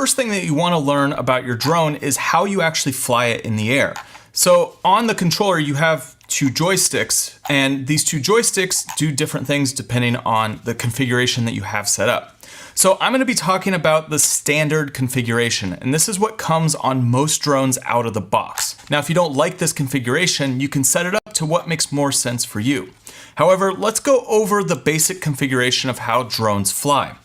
first thing that you want to learn about your drone is how you actually fly it in the air. So on the controller, you have two joysticks, and these two joysticks do different things depending on the configuration that you have set up. So I'm going to be talking about the standard configuration, and this is what comes on most drones out of the box. Now, if you don't like this configuration, you can set it up to what makes more sense for you. However, let's go over the basic configuration of how drones fly.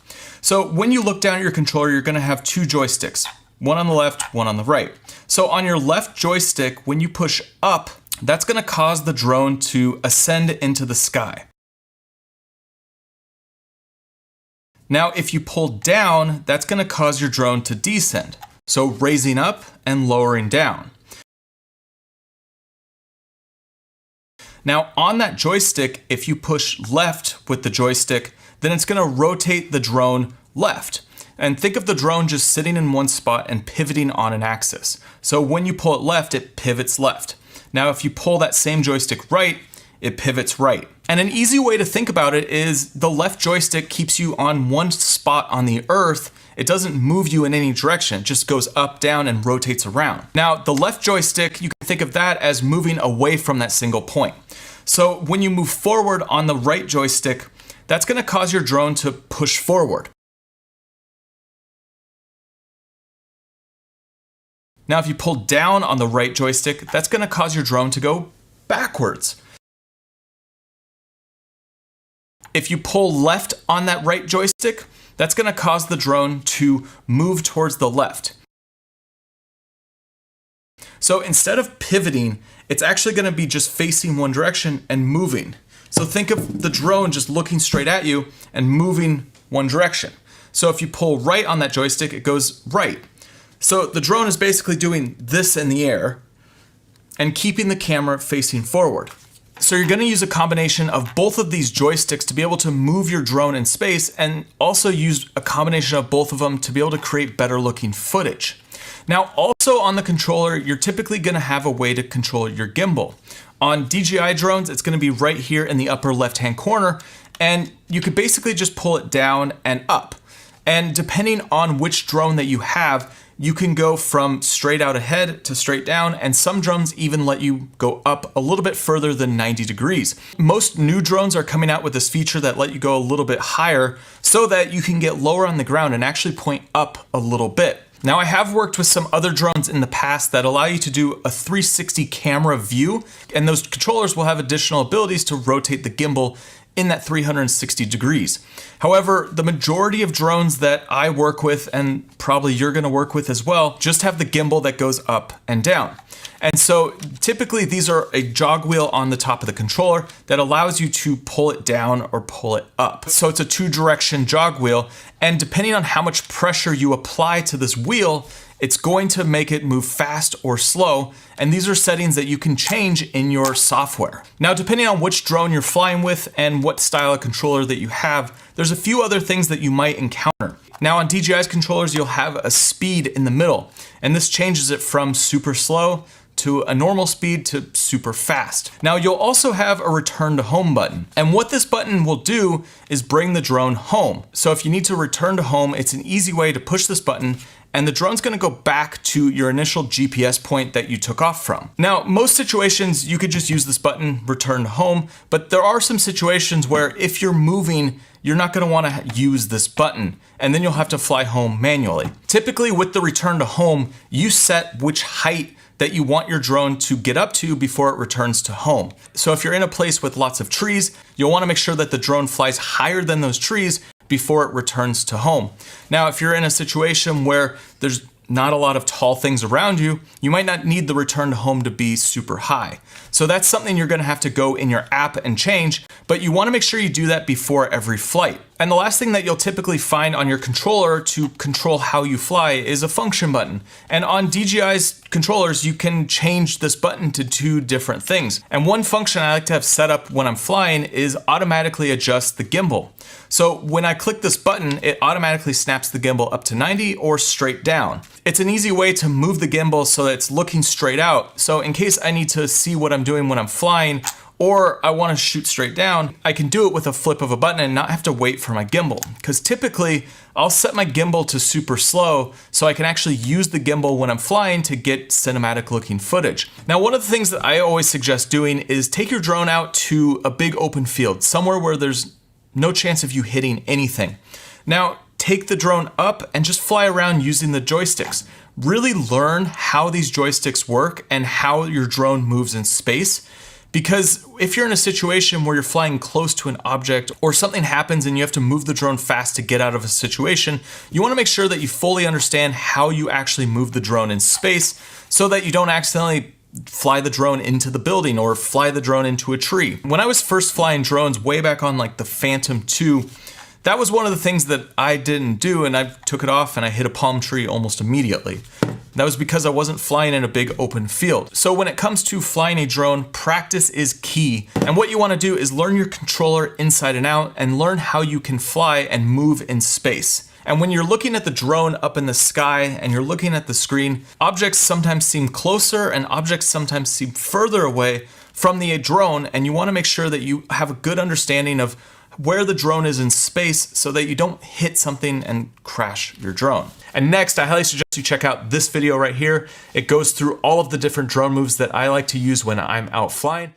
So when you look down at your controller, you're going to have two joysticks, one on the left, one on the right. So on your left joystick, when you push up, that's going to cause the drone to ascend into the sky. Now, if you pull down, that's going to cause your drone to descend. So raising up and lowering down. Now on that joystick, if you push left with the joystick, then it's going to rotate the drone left. And think of the drone just sitting in one spot and pivoting on an axis. So when you pull it left, it pivots left. Now if you pull that same joystick right, it pivots right. And an easy way to think about it is the left joystick keeps you on one spot on the earth. It doesn't move you in any direction, it just goes up, down, and rotates around. Now the left joystick, you can think of that as moving away from that single point. So when you move forward on the right joystick, that's going to cause your drone to push forward. Now if you pull down on the right joystick, that's going to cause your drone to go backwards. If you pull left on that right joystick, that's going to cause the drone to move towards the left. So instead of pivoting, it's actually going to be just facing one direction and moving. So think of the drone just looking straight at you and moving one direction. So if you pull right on that joystick, it goes right. So the drone is basically doing this in the air and keeping the camera facing forward. So you're going to use a combination of both of these joysticks to be able to move your drone in space, and also use a combination of both of them to be able to create better looking footage. Now also on the controller, you're typically going to have a way to control your gimbal. On DJI drones, it's going to be right here in the upper left hand corner, and you could basically just pull it down and up. And depending on which drone that you have, you can go from straight out ahead to straight down, and some drones even let you go up a little bit further than 90 degrees. Most new drones are coming out with this feature that let you go a little bit higher so that you can get lower on the ground and actually point up a little bit. Now I have worked with some other drones in the past that allow you to do a 360 camera view, and those controllers will have additional abilities to rotate the gimbal in that 360 degrees. However, the majority of drones that I work with, and probably you're gonna work with as well, just have the gimbal that goes up and down. And so typically these are a jog wheel on the top of the controller that allows you to pull it down or pull it up. So it's a two-direction jog wheel, and depending on how much pressure you apply to this wheel, it's going to make it move fast or slow, and these are settings that you can change in your software. Now, depending on which drone you're flying with and what style of controller that you have, there's a few other things that you might encounter. Now on DJI's controllers, you'll have a speed in the middle, and this changes it from super slow to a normal speed to super fast. Now you'll also have a return to home button. And what this button will do is bring the drone home. So if you need to return to home, it's an easy way to push this button, and the drone's gonna go back to your initial GPS point that you took off from. Now, most situations you could just use this button, return to home, but there are some situations where if you're moving, you're not gonna wanna use this button, and then you'll have to fly home manually. Typically with the return to home, you set which height that you want your drone to get up to before it returns to home. So if you're in a place with lots of trees, you'll wanna make sure that the drone flies higher than those trees before it returns to home. Now, if you're in a situation where there's not a lot of tall things around you, you might not need the return to home to be super high. So that's something you're gonna have to go in your app and change, but you wanna make sure you do that before every flight. And the last thing that you'll typically find on your controller to control how you fly is a function button. And on DJI's controllers, you can change this button to two different things. And one function I like to have set up when I'm flying is automatically adjust the gimbal. So when I click this button, it automatically snaps the gimbal up to 90 or straight down. It's an easy way to move the gimbal so that it's looking straight out. So in case I need to see what I'm doing when I'm flying, or I want to shoot straight down, I can do it with a flip of a button and not have to wait for my gimbal. Because typically I'll set my gimbal to super slow so I can actually use the gimbal when I'm flying to get cinematic looking footage. Now, one of the things that I always suggest doing is take your drone out to a big open field, somewhere where there's no chance of you hitting anything. Now, take the drone up and just fly around using the joysticks. Really learn how these joysticks work and how your drone moves in space. Because if you're in a situation where you're flying close to an object or something happens and you have to move the drone fast to get out of a situation, you want to make sure that you fully understand how you actually move the drone in space so that you don't accidentally fly the drone into the building or fly the drone into a tree. When I was first flying drones way back on like the Phantom 2, that was one of the things that I didn't do, and I took it off and I hit a palm tree almost immediately. That was because I wasn't flying in a big open field. So when it comes to flying a drone, practice is key. And what you want to do is learn your controller inside and out and learn how you can fly and move in space. And when you're looking at the drone up in the sky and you're looking at the screen, objects sometimes seem closer and objects sometimes seem further away from the drone, and you want to make sure that you have a good understanding of where the drone is in space so that you don't hit something and crash your drone. And next, I highly suggest you check out this video right here. It goes through all of the different drone moves that I like to use when I'm out flying.